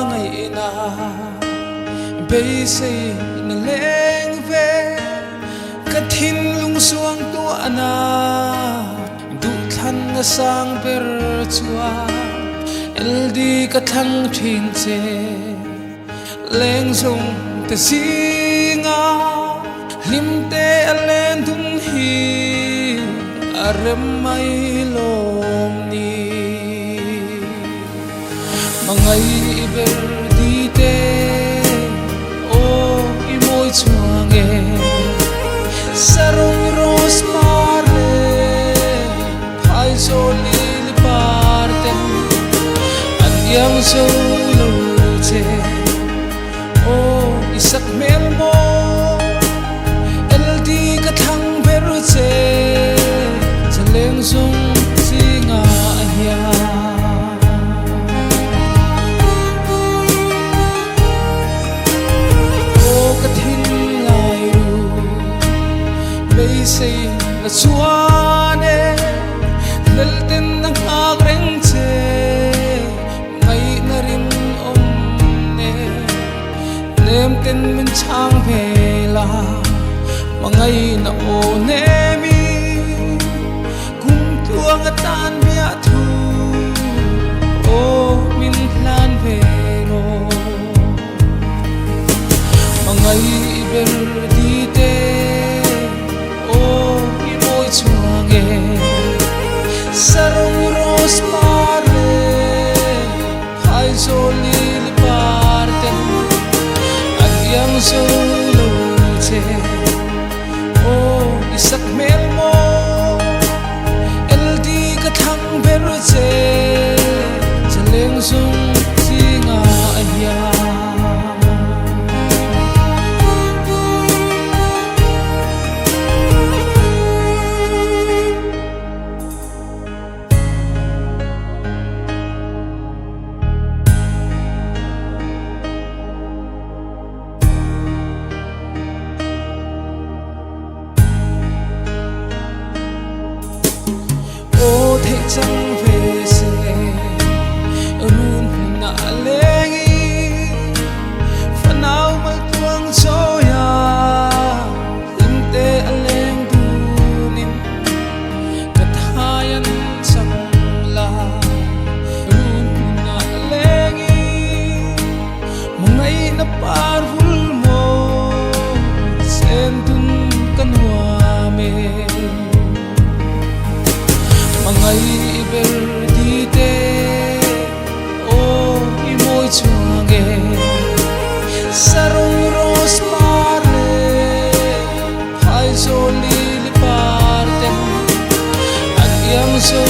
ngày na bây giờ na leng về cắt hin lung suang tua na du than na sang per chua el di cắt thang thin che leng sung te singa lim te alen thun hi arem mai lom ni mangai ber di te o i moi chuange sarong ros mare hai zo li parte an yang zo lo che o isak mel mo el di ka thang ber che chaleng sung singa ya bây giờ là chuane lel ten nang agreng che ngai narin om ne nem ten min chang vela mangai na o ne mi kum tuang atan bia thu o min plan vero mangai ber di te chuange sarong ros mare hai zo li parte an yang zo lo che o isak mel mo el di ka thang ber che chaleng sung singa ya chẳng về sẽ run na lengi phần áo mà tuang cho ya im te aleng tu nim kat hayan sang la run na lengi mungai na par hul mo sen tun kan wa me mangai ber di te o i moi chuange sarong ros mare hai zo li parte an yang zo